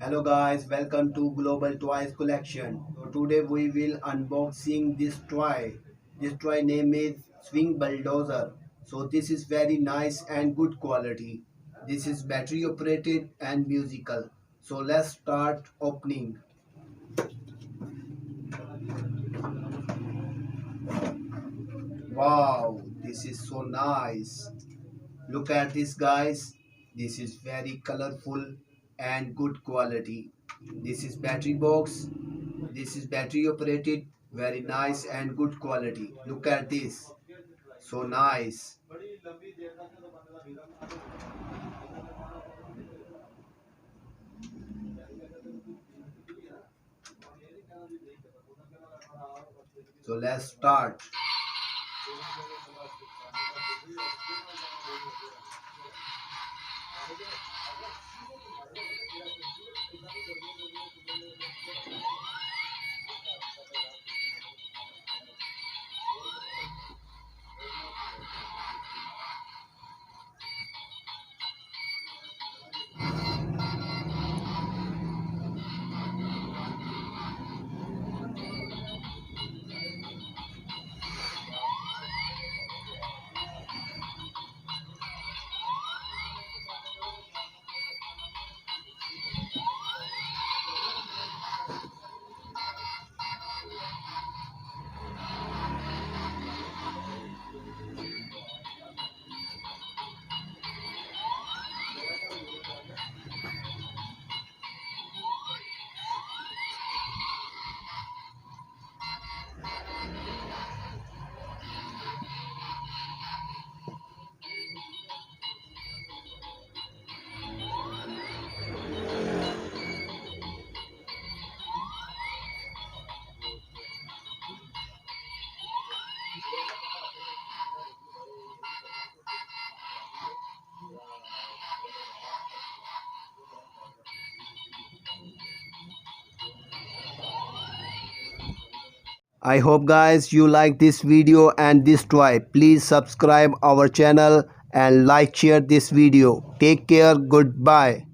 Hello guys, welcome to Global Toys Collection. So today we will unboxing this toy. This toy name is Swing Bulldozer. So this is very nice and good quality. This is battery operated and musical. So let's start opening. Wow, this is so nice. Look at this guys. This is very colorful and good quality. This is battery box. This is battery operated, very nice and good quality. Look at this, so nice. So let's start. I hope guys you like this video and this toy. Please subscribe our channel and like share this video. Take care. Goodbye.